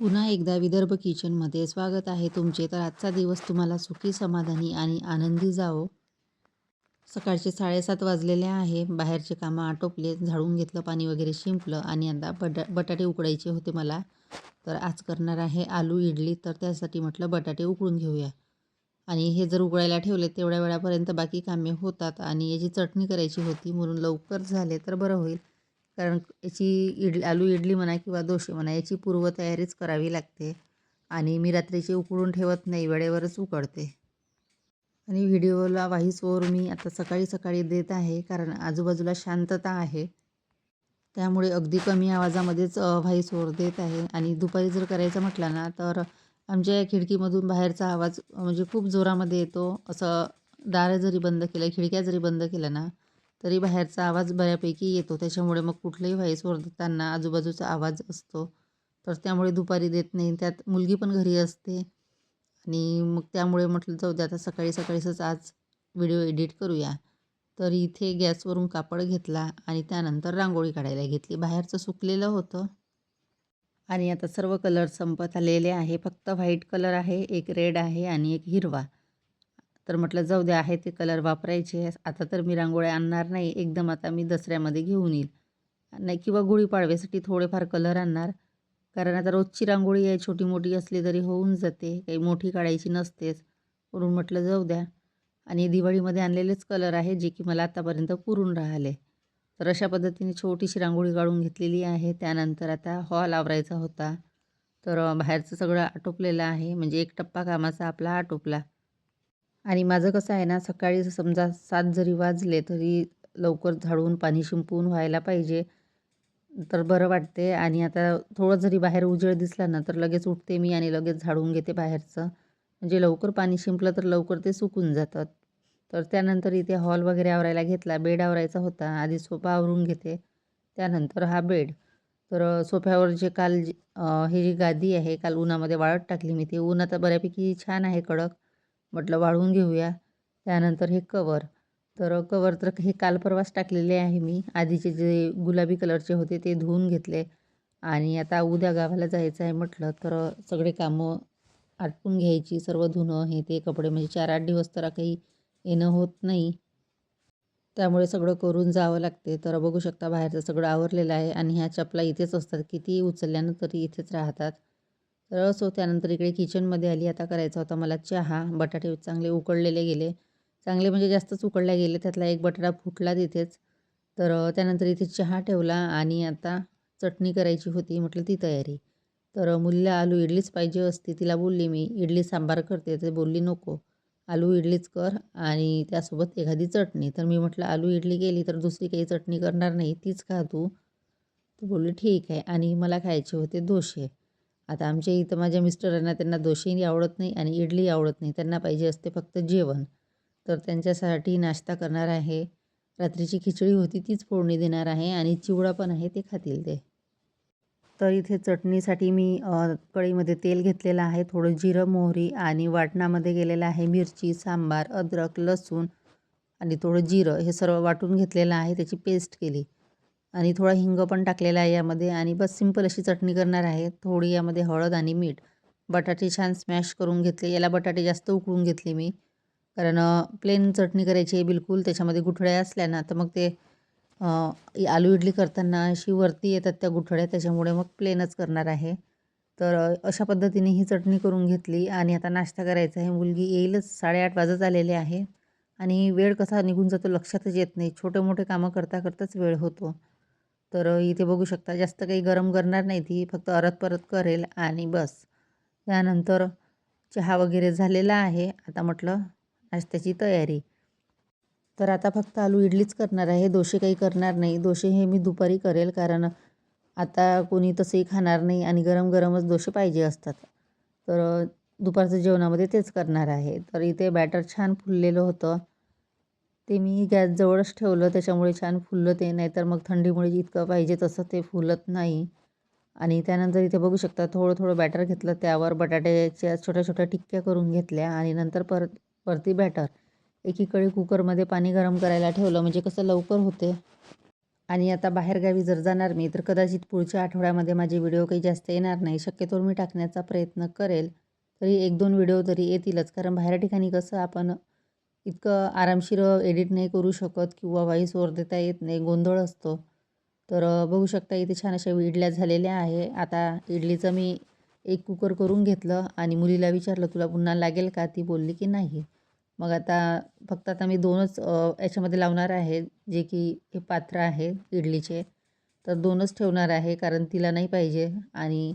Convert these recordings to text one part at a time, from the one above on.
पुन्हा एकदा विदर्भ किचनमध्ये स्वागत आहे तुमचे. तर आजचा दिवस तुम्हाला सुखी, समाधानी आणि आनंदी जावो. सकाळचे 7:30 वाजलेले आहे. बाहेरचे कामं आटोपले, झाडून घेतलं, पाणी वगैरे शिंपलं आणि आता बटाटे उकडायचे होते मला. तर आज करणार आहे आलू इडली. तर त्यासाठी म्हटलं बटाटे उकळून घेऊया. आणि हे जर उकळायला ठेवले तेवढ्या वेळापर्यंत बाकी कामे होतात आणि याची चटणी करायची होती म्हणून लवकर झाले तर बरं होईल. कारण याची आलू इडली म्हणा किंवा डोसे म्हणा याची पूर्वतयारीच करावी लागते. आणि मी रात्रीची उकळून ठेवत नाही, वेळेवरच उकळते. आणि व्हिडिओला व्हॉईस ओव्हर मी आता सकाळी सकाळी देत आहे कारण आजूबाजूला शांतता आहे. त्यामुळे अगदी कमी आवाजामध्येच व्हॉईस ओव्हर देत आहे. आणि दुपारी जर करायचं म्हटलं ना तर आमच्या या खिडकीमधून बाहेरचा आवाज म्हणजे खूप जोरामध्ये येतो. असं दारं जरी बंद केलं, खिडक्या जरी बंद केल्या ना तरी बाहेरचा आवाज बऱ्यापैकी येतो. त्याच्यामुळे मग कुठलंही व्हॉईस ओव्हर देताना आजूबाजूचा आवाज असतो. तर त्यामुळे दुपारी देत नाही. त्यात मुलगी पण घरी असते आणि मग त्यामुळे म्हटलं जाऊ दे आता सकाळी सकाळीच आज व्हिडिओ एडिट करूया. तर इथे गॅसवरून कापड घेतला आणि त्यानंतर रांगोळी काढायला घेतली. बाहेरचं सुकलेलं होतं आणि आता सर्व कलर संपत आलेले आहे. फक्त व्हाईट कलर आहे, एक रेड आहे आणि एक हिरवा. तर म्हटलं जाऊ दे आहे ते कलर वापरायचे. आता तर मी रांगोळ्या आणणार नाही. एकदम आता मी दसऱ्यामध्ये घेऊन येईल. नाही किंवा गुढीपाडव्यासाठी थोडेफार कलर आणणार. कारण आता रोजची रांगोळी आहे, छोटी-मोठी असली तरी होऊन जाते. काही मोठी काढायची नसतेच. म्हणून म्हटलं जाऊ द्या. आणि दिवाळीमध्ये आणलेलेच कलर आहे जे की मला आतापर्यंत पुरून राहिले. तर अशा पद्धतीने छोटीशी रांगोळी काढून घेतलेली आहे. त्यानंतर आता हॉल आवरायचा होता. तर बाहेरचं सगळं आटोपलेलं आहे. म्हणजे एक टप्पा कामाचा आपला आटोपला. आणि माझं कसं आहे ना, सकाळी समजा 7 जरी वाजले तरी लवकर झाडून पाणी शिंपवून व्हायला पाहिजे. तर बरं वाटते. आणि आता थोडं जरी बाहेर उजेड दिसला ना तर लगेच उठते मी आणि लगेच झाडून घेते बाहेरचं. म्हणजे लवकर पाणी शिंपलं तर लवकर ते सुकून जातात. तर त्यानंतर इथे हॉल वगैरे आवरायला घेतला. बेड आवरायचा होता. आधी सोफा आवरून घेते. त्यानंतर हा बेड. तर सोफ्यावर जे ही जी गादी आहे काल उन्हामध्ये वाळत टाकली मी. ते ऊन आता बऱ्यापैकी छान आहे कडक. म्हटलं वाळवून घेऊया. त्यानंतर हे कवर. तर कवर तर हे काल परवाच टाकलेले आहे मी. आधीचे जे गुलाबी कलरचे होते ते धुवून घेतले. आणि आता उद्या गावाला जायचं आहे म्हटलं तर सगळे कामं आटपून घ्यायची. सर्व धुणं हे ते कपडे म्हणजे 4-8 दिवस तर काही येणं होत नाही. त्यामुळे सगळं करून जावं लागते. तर बघू शकता बाहेरचं सगळं आवरलेलं आहे आणि ह्या चपला इथेच असतात. कितीही उचलल्यानं तरी इथेच राहतात. तर असो त्यानंतर इकडे किचनमध्ये आली. आता करायचा होता मला चहा. बटाटे चांगले उकळलेले गेले. चांगले म्हणजे जास्तच उकळले गेले. त्यातला एक बटाटा फुटला तिथेच. तर त्यानंतर इथे चहा ठेवला आणि आता चटणी करायची होती. म्हटलं ती तयारी. तर मुलीला आलू इडलीच पाहिजे असती. तिला बोलली मी इडली सांबार करते. तर बोलली नको. आलू इडलीच कर आणि त्यासोबत एखादी चटणी. तर मी म्हटलं आलू इडली केली तर दुसरी काही चटणी करणार नाही, तीच खा तू. तर बोलली ठीक आहे. आणि मला खायचे होते डोसे. आता आमच्या इथं माझ्या मिस्टरांना त्यांना डोसेही आवडत नाही आणि इडली आवडत नाही. त्यांना पाहिजे असते फक्त जेवण. तर त्यांच्यासाठी नाश्ता करणार आहे. रात्रीची खिचडी होती तीच फोडणी देणार आहे आणि चिवडा पण आहे ते खातील ते. तर इथे चटणीसाठी मी कढईमध्ये तेल घेतलेलं आहे. थोडं जिरं, मोहरी आणि वाटणामध्ये गेलेलं आहे मिरची, सांबार, अद्रक, लसूण आणि थोडं जिरं हे सर्व वाटून घेतलेलं आहे. त्याची पेस्ट केली आणि थोडा हिंग पण टाकलेला आहे यामध्ये. आणि बस सिंपल अशी चटणी करणार आहे. थोडी यामध्ये हळद आणि मीठ. बटाटे छान स्मॅश करून घेतले. याला बटाटे जास्त उकळून घेतले मी. कारण प्लेन चटणी करायची आहे बिलकुल. त्याच्यामध्ये गुठळ्या असल्या ना तर मग ते आलू इडली करताना अशी वरती येतात त्या गुठळ्या. त्याच्यामुळे मग प्लेनच करणार आहे. तर अशा पद्धतीने ही चटणी करून घेतली आणि आता नाश्ता करायचा आहे. मुलगी येईलच. 8:30 वाजत आलेले आहे आणि वेळ कसा निघून जातो लक्षातच येत नाही. छोटे-मोठे कामं करता करताच वेळ होतो. तर इथे बघू शकता जास्त काही गरम करणार नाही ती. फक्त परत करेल आणि बस. त्यानंतर चहा वगैरे झालेला आहे. आता म्हटलं नाश्त्याची तयारी. तर आता फक्त आलू इडलीच करणार आहे. डोसे काही करणार नाही. डोसे हे मी दुपारी करेल कारण आता कोणी तसंही खाणार नाही आणि गरम-गरमच डोसे पाहिजे असतात. तर दुपारचं जेवणामध्ये तेच करणार आहे. तर इथे बॅटर छान फुललेलं होतं. ते मी गॅसजवळच ठेवलं त्याच्यामुळे छान फुललं ते. नाहीतर मग थंडीमुळे इतकं पाहिजे तसं ते फुलत नाही. आणि त्यानंतर इथे बघू शकता थोडं-थोडं बॅटर घेतलं. त्यावर बटाट्याच्या छोट्या-छोट्या टिक्क्या करून घेतल्या आणि नंतर वरती बॅटर. एकीकडे कुकरमध्ये पाणी गरम करायला ठेवलं म्हणजे कसं लवकर होते. आणि आता बाहेरगावी जर जाणार मी तर कदाचित पुढच्या आठवड्यामध्ये माझे व्हिडिओ काही जास्त येणार नाही. शक्यतोवर मी टाकण्याचा प्रयत्न करेल. तरी 1-2 व्हिडिओ तरी येतीलच. कारण बाहेर ठिकाणी कसं आपण इतकं आरामशीर एडिट नाही करू शकत किंवा व्हॉईस ओव्हर देता येत नाही, गोंधळ असतो. तर बघू शकता इथे छान अशा इडल्या झालेल्या आहे. आता इडलीचं मी एक कुकर करून घेतलं आणि मुलीला विचारलं, "तुला पुन्हा लागेल का?" ती बोलली की "नाही." मग आता मी 2च याच्यामध्ये लावणार आहे, जे की हे पात्र आहे इडलीचे. तर 2च ठेवणार आहे कारण तिला नाही पाहिजे आणि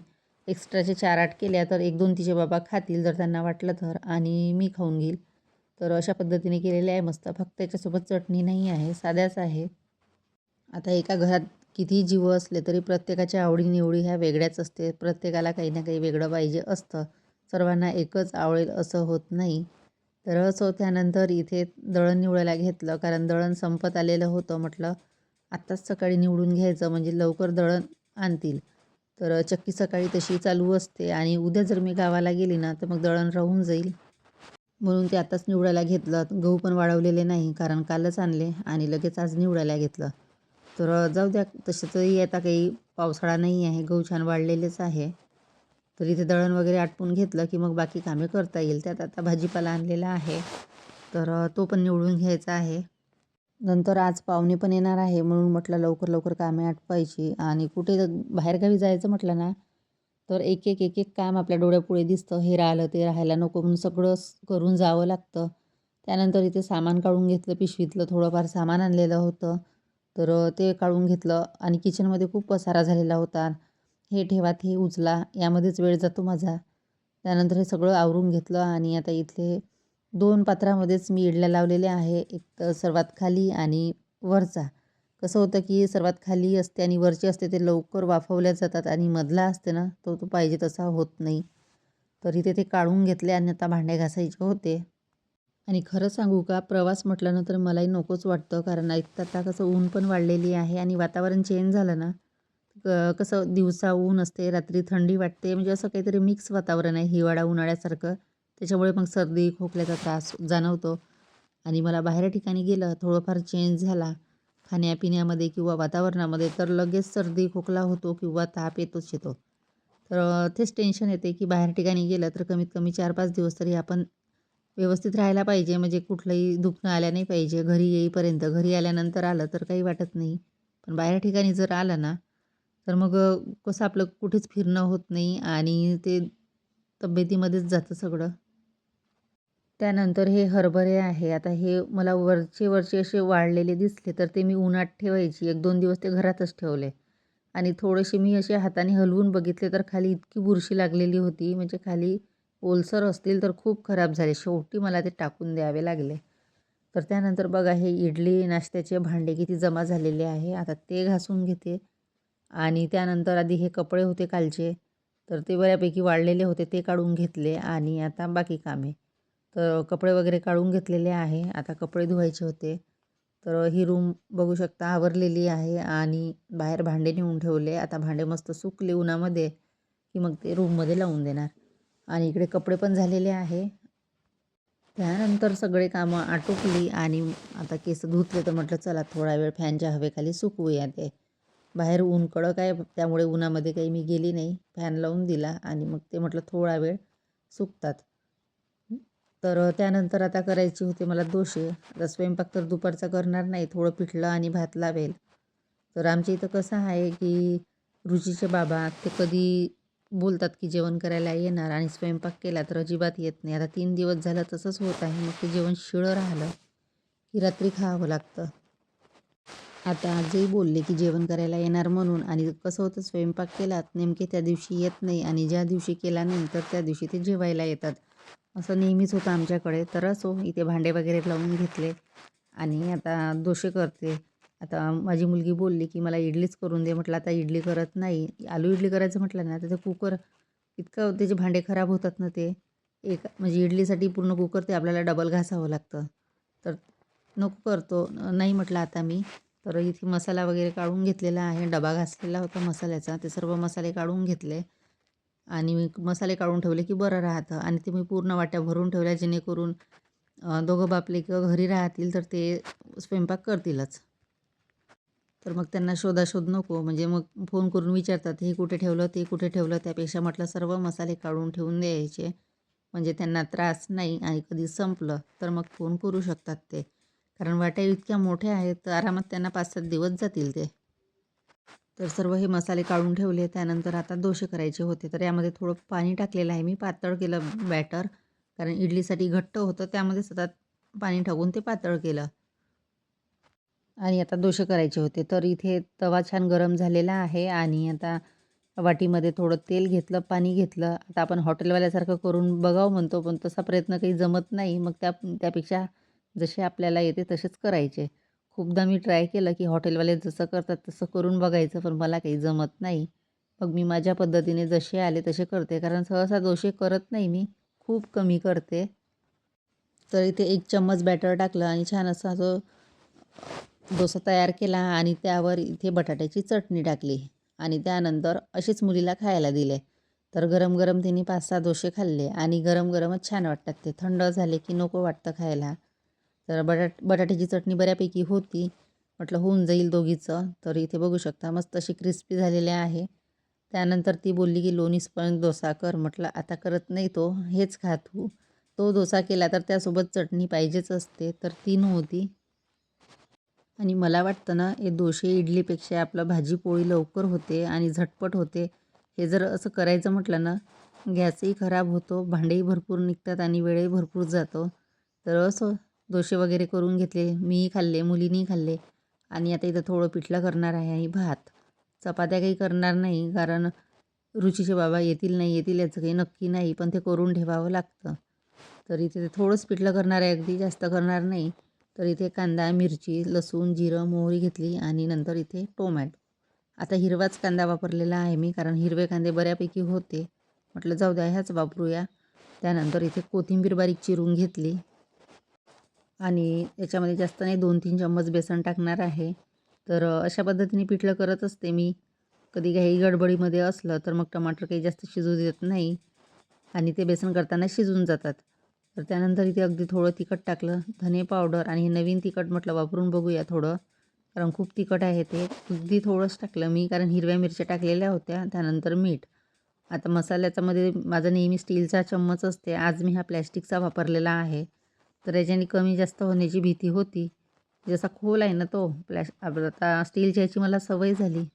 एक्स्ट्राचे 4-8 केल्या तर 1-2 तिचे बाबा खातील जर त्यांना वाटलं तर आणि मी खाऊन घेईल. तर अशा पद्धतीने केलेले आहे मस्त. फक्त त्याच्यासोबत चटणी नाही आहे, साध्याच आहे. आता एका घरात कितीही जीव असले तरी प्रत्येकाच्या आवडी-निवडी ह्या वेगळ्याच असते. प्रत्येकाला काही ना काही वेगळं पाहिजे असतं. सर्वांना एकच आवडेल असं होत नाही. तर असं त्यानंतर इथे दळण निवडायला घेतलं कारण दळण संपत आलेलं होतं. म्हटलं आत्ताच सकाळी निवडून घ्यायचं म्हणजे लवकर दळण आणतील. तर चक्की सकाळी तशी चालू असते आणि उद्या जर मी गावाला गेली ना तर मग दळण राहून जाईल. म्हणून ते आत्ताच निवडायला घेतलं. गहू पण वाळवलेले नाही कारण कालच आणले आणि लगेच आज निवडायला घेतलं. तर जाऊ द्या तसं तरी आता काही पावसाळा नाही आहे, गहू छान वाळलेलेच आहे. तर इथे दळण वगैरे आटपून घेतलं की मग बाकी कामे करता येईल. त्यात आता भाजीपाला आणलेला आहे. तर तो पण निवडून घ्यायचा आहे. नंतर आज पाहुणे पण येणार आहे म्हणून म्हटलं लवकर लवकर कामे आटपायची आणि कुठे बाहेरगावी जायचं म्हटलं ना तर एक काम आपल्या डोळ्यापुढे दिसतं. हे राहिलं ते राहायला नको म्हणून सगळं करून जावं लागतं. त्यानंतर इथे सामान काढून घेतलं पिशवीतलं थोडंफार सामान आणलेलं होतं. तर ते काढून घेतलं आणि किचनमध्ये खूप पसारा झालेला होता. हे ठेवा ते उचला यामध्येच वेळ जातो माझा. त्यानंतर हे सगळं आवरून घेतलं आणि आता इथले 2 पात्रामध्येच मी इडल्या लावलेल्या आहे. एक तर सर्वात खाली आणि वरचा. कसं होतं की सर्वात खाली असते आणि वरची असते ते लवकर वाफवल्या जातात आणि मधला असते ना तो पाहिजे तसा होत नाही. तर इथे ते काढून घेतले आणि आता भांडे घासायचे होते. आणि खरं सांगू का प्रवास म्हटलं ना तर मलाही नकोच वाटतं कारण एक तर आता कसं ऊन पण वाढलेली आहे आणि वातावरण चेंज झालं ना कसं दिवसा ऊन असते रात्री थंडी वाटते म्हणजे असं काहीतरी मिक्स वातावरण आहे हिवाळा उन्हाळ्यासारखं. त्याच्यामुळे मग सर्दी खोकल्याचा त्रास जाणवतो आणि मला बाहेर ठिकाणी गेलं थोडंफार चेंज झाला खाण्यापिण्यामध्ये किंवा वातावरणामध्ये तर लगेच सर्दी खोकला होतो किंवा ताप येतो. तर तेच टेन्शन येते की बाहेर ठिकाणी गेलं तर कमीत कमी 4-5 दिवस तरी आपण व्यवस्थित राहायला पाहिजे म्हणजे कुठलंही दुखणं आलं नाही पाहिजे घरी येईपर्यंत. घरी आल्यानंतर आलं तर काही वाटत नाही. पण बाहेर ठिकाणी जर आलं ना तर मग कसं आपलं कुठेच फिरणं होत नाही आणि ते तब्येतीमध्येच जातं सगळं. त्यानंतर हे हरभरे आहे. आता हे मला वरचे असे वाळलेले दिसले तर ते मी उन्हात ठेवायची. 1-2 दिवस ते घरातच ठेवले आणि थोडेसे मी असे हाताने हलवून बघितले तर खाली इतकी बुरशी लागलेली होती म्हणजे खाली ओलसर असतील तर खूप खराब झाले. शेवटी मला ते टाकून द्यावे लागले. तर त्यानंतर बघा हे इडली नाश्त्याचे भांडे किती जमा झालेले आहे. आता ते घासून घेते आणि त्यानंतर आधी हे कपडे होते कालचे तर ते बऱ्यापैकी वाळलेले होते ते काढून घेतले आणि आता बाकी कामे. तर कपडे वगैरे काढून घेतलेले आहे. आता कपडे धुवायचे होते. तर ही रूम बघू शकता आवरलेली आहे आणि बाहेर भांडे नेऊन ठेवले. आता भांडे मस्त सुकले उन्हामध्ये की मग ते रूममध्ये लावून देणार आणि इकडे कपडे पण झालेले आहे. त्यानंतर सगळे कामं आटोपली आणि आता केस धुतले तर म्हटलं चला थोडा वेळ फॅनच्या हवेखाली सुकवूया ते. बाहेर ऊन कडक आहे त्यामुळे उन्हामध्ये काही मी गेली नाही. फॅन लावून दिला आणि मग ते म्हटलं थोडा वेळ सुकतात. तर त्यानंतर आता करायचे होते मला डोसे. आता स्वयंपाक तर दुपारचा करणार नाही. थोडं पिठलं आणि भात लावेल. तर आमच्या इथं कसं आहे की रुचीचे बाबा ते कधी बोलतात की जेवण करायला येणार आणि स्वयंपाक केला तर अजिबात येत नाही. आता 3 दिवस झालं तसंच होत आहे. मग ते जेवण शिळं राहिलं की रात्री खावं लागतं. आता आजही बोलले की जेवण करायला येणार म्हणून आणि कसं होतं स्वयंपाक केला नेमके त्या दिवशी येत नाही आणि ज्या दिवशी केला नाही तर त्या दिवशी ते जेवायला येतात. असं नेहमीच होतं आमच्याकडे. तर असो इथे भांडे वगैरे लावून घेतले आणि आता डोसे करते. आता माझी मुलगी बोलली की मला इडलीच करून दे. म्हटलं आता इडली करत नाही. आलू इडली करायचं म्हटलं ना तर ते कुकर इतकं त्याचे भांडे खराब होतात ना ते. एक म्हणजे इडलीसाठी पूर्ण कुकर ते आपल्याला डबल घासावं लागतं. तर नको करतो नाही म्हटलं आता मी. तर इथे मसाला वगैरे काढून घेतलेला आहे. डबा घासलेला होता मसाल्याचा. ते सर्व मसाले काढून घेतले आणि मसाले काढून ठेवले की बरं राहतं आणि ते मी पूर्ण वाट्या भरून ठेवल्या जेणेकरून दोघं बापले किंवा घरी राहतील तर ते स्वयंपाक करतीलच. तर मग त्यांना शोधाशोध नको, म्हणजे मग फोन करून विचारतात हे कुठे ठेवलं, ते कुठे ठेवलं. त्यापेक्षा म्हटलं सर्व मसाले काढून ठेवून द्यायचे, म्हणजे त्यांना त्रास नाही आणि कधी संपलं तर मग फोन करू शकतात ते. कारण वाट्या इतक्या मोठ्या आहेत तर आरामात त्यांना 5-7 दिवस जातील ते. तर सर्व हे मसाले काढून ठेवले. त्यानंतर आता डोसे करायचे होते, तर यामध्ये थोडं पाणी टाकलेलं आहे मी. पातळ केलं बॅटर, कारण इडलीसाठी घट्ट होतं, त्यामध्येच आता पाणी टाकून ते पातळ केलं. आणि आता डोसे करायचे होते, तर इथे तवा छान गरम झालेला आहे आणि आता वाटीमध्ये थोडं तेल घेतलं, पाणी घेतलं. आता आपण हॉटेलवाल्यासारखं करून बघावं म्हणतो, पण तसा प्रयत्न काही जमत नाही. मग त्यापेक्षा जसे आपल्याला येते तसेच करायचे. खूपदा मी ट्राय केलं, की हॉटेलवाले जसं करतात तसं करून बघायचं, पण मला काही जमत नाही. मग मी माझ्या पद्धतीने जसे आले तसे करते, कारण सहसा डोसे करत नाही मी, खूप कमी करते. तर इथे 1 चम्मच बॅटर टाकलं आणि छान असा जो डोसा तयार केला आणि त्यावर इथे बटाट्याची चटणी टाकली आणि त्यानंतर असेच मुलीला खायला दिले. तर गरम-गरम तिने 5-6 डोसे खाल्ले आणि गरम-गरमच छान वाटतात ते. थंड झाले की नको वाटतं खायला. तर बटाट्याची चटणी बऱ्यापैकी होती. म्हटलं होऊन जाईल दोघीचं. तर इथे बघू शकता मस्त अशी क्रिस्पी झालेले आहे. त्यानंतर ती बोलली की लोणी स्पंज डोसा कर. म्हटलं आता करत नाही तो, हेच खा तू. तो डोसा केला तर त्यासोबत चटणी पाहिजेच असते, तर ती नव्हती. आणि मला वाटतं ना, हे डोसे इडलीपेक्षा आपलं भाजी पोळी लवकर होते आणि झटपट होते. हे जर असं करायचं म्हटलं ना, गॅसही खराब होतो, भांडेही भरपूर निघतात आणि वेळही भरपूर जातो. तर असं डोसे वगैरे करून घेतले. मीही खाल्ले, मुलीनीही खाल्ले आणि आता इथं थोडं पिठलं करणार आहे आणि भात. चपात्या काही करणार नाही, कारण रुचीचे बाबा येतील नाही येतील याचं काही नक्की नाही, पण ते करून ठेवावं लागतं. तर इथे ते थोडंच पिठलं करणार आहे, अगदी जास्त करणार नाही. तर इथे कांदा, मिरची, लसूण, जिरं, मोहरी घेतली आणि नंतर इथे टोमॅटो. आता हिरवाच कांदा वापरलेला आहे मी, कारण हिरवे कांदे बऱ्यापैकी होते. म्हटलं जाऊ द्या ह्याच वापरूया. त्यानंतर इथे कोथिंबीर बारीक चिरून घेतली आणि याच्यामध्ये जास्त नाही 2-3 चम्मच बेसन टाकणार आहे. तर अशा पद्धतीने पिठलं करत असते मी. कधी काही गडबडीमध्ये असलं तर मग टमाटर काही जास्त शिजू देत नाही आणि ते बेसन करताना शिजून जातात. तर त्यानंतर इथे अगदी थोडं तिखट टाकलं, धने पावडर आणि हे नवीन तिखट म्हटलं वापरून बघूया थोडं, कारण खूप तिखट आहे ते. अगदी थोडंच टाकलं मी, कारण हिरव्या मिरच्या टाकलेल्या होत्या. त्यानंतर मीठ. आता मसाल्याच्यामध्ये माझा नेहमी स्टीलचा चम्मच असते, आज मी हा प्लॅस्टिकचा वापरलेला आहे. तर याच्याने कमी जास्त होण्याची भीती होती. जसा खोल आहे ना तो आता स्टीलच्या याची मला सवय झाली.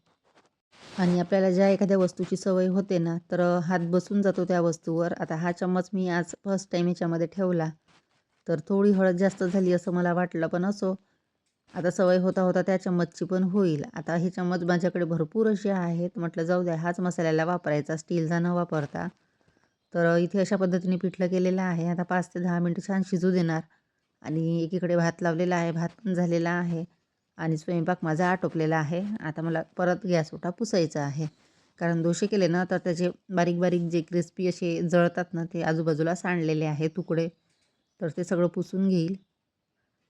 आणि आपल्याला ज्या एखाद्या वस्तूची सवय होते ना, तर हात बसून जातो त्या वस्तूवर. आता हा चम्मच मी आज फर्स्ट टाईम याच्यामध्ये ठेवला, तर थोडी हळद जास्त झाली असं मला वाटलं, पण असो, आता सवय होता होता त्या चम्मचची पण होईल. आता हे चम्मच माझ्याकडे भरपूर असे आहेत, म्हटलं जाऊ द्या हाच मसाल्याला वापरायचा, स्टीलचा न वापरता. तर इथे अशा पद्धतीने पिठलं केलेलं आहे. आता 5 ते 10 मिनटं छान शिजू देणार आणि एकीकडे भात लावलेला आहे, भात पण झालेला आहे आणि स्वयंपाक माझा आटोपलेला आहे. आता मला परत गॅस ओटा पुसायचा आहे, कारण डोसे केले ना तर त्याचे बारीक बारीक जे क्रिस्पी असे जळतात ना, ते आजूबाजूला सांडलेले आहे तुकडे, तर ते सगळं पुसून घेईल.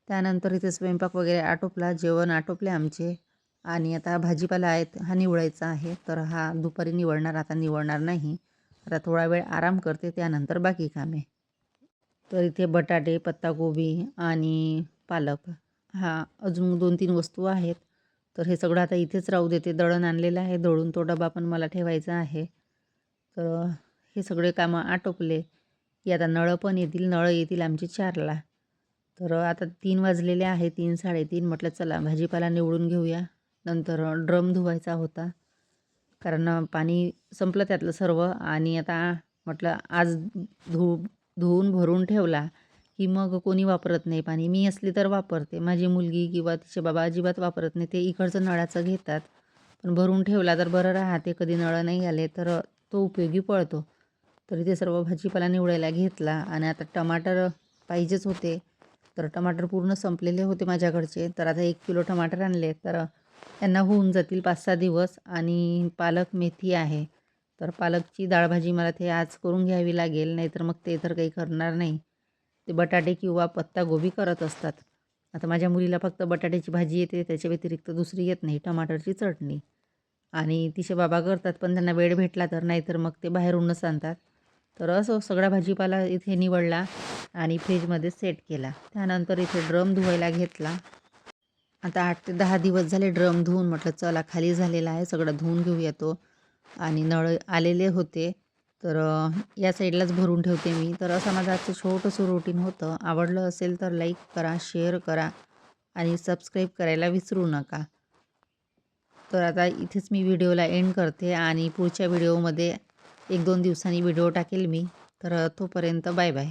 त्यानंतर इथे स्वयंपाक वगैरे आटोपला, जेवण आटोपले आमचे आणि आता भाजीपाला आहेत हा निवडायचा आहे. तर हा दुपारी निवडणार, आता निवडणार नाही. आता थोडा वेळ आराम करते, त्यानंतर बाकी कामे. तर इथे बटाटे, पत्ताकोबी आणि पालक, हा अजून 2-3 वस्तू आहेत. तर हे सगळं आता इथेच राहू देते. दळण आणलेलं आहे, दळून तो डबा पण मला ठेवायचा आहे. तर हे सगळे कामं आटोपले की आता नळं पण येतील. नळं येतील आमची 4ला. तर आता 3 वाजलेले आहे, 3-3:30. म्हटलं चला भाजीपाला निवडून घेऊया. नंतर ड्रम धुवायचा होता, कारण पाणी संपलं त्यातलं सर्व आणि आता म्हटलं आज धुवून भरून ठेवला की मग कोणी वापरत नाही पाणी. मी असली तर वापरते, माझी मुलगी किंवा तिचे बाबा अजिबात वापरत नाही. ते इकडचं नळाचं घेतात, पण भरून ठेवला तर बरं राहते. कधी नळं नाही आले तर तो उपयोगी पडतो. तर इथे सर्व भाजीपाला निवडायला घेतला आणि आता टमाटर पाहिजेच होते. तर टमाटर पूर्ण संपलेले होते माझ्याकडचे. तर आता 1 किलो टमाटर आणले, तर त्यांना होऊन जातील 5-6 दिवस. आणि पालक मेथी आहे, तर पालकची डाळभाजी मला ते आज करून घ्यावी लागेल, नाहीतर मग ते तर काही करणार नाही. ते बटाटे किंवा पत्तागोबी करत असतात. आता माझ्या मुलीला फक्त बटाट्याची भाजी येते, त्याच्या व्यतिरिक्त दुसरी येत नाही. टमाटरची चटणी आणि तिचे बाबा करतात, पण त्यांना वेळ भेटला तर, नाहीतर मग ते बाहेरूनच आणतात. तर असं सगळा भाजीपाला इथे निवडला आणि फ्रीजमध्ये सेट केला. त्यानंतर इथे ड्रम धुवायला घेतला आता 8 ते 10 दिवस झाले ड्रम धुवून. म्हटलं चला खाली झालेला आहे सगळं धुवून घेऊया तो. आणि नळ आलेले होते तर या साईडलाच भरून ठेवते मी. तर असं माझं आजचं छोटंसं रुटीन होतं. आवडलं असेल तर लाईक करा, शेअर करा आणि सबस्क्राईब करायला विसरू नका. तर आता इथेच मी व्हिडिओला एंड करते आणि पुढच्या व्हिडिओमध्ये 1-2 दिवसांनी व्हिडिओ टाकेल मी. तर तोपर्यंत बाय बाय.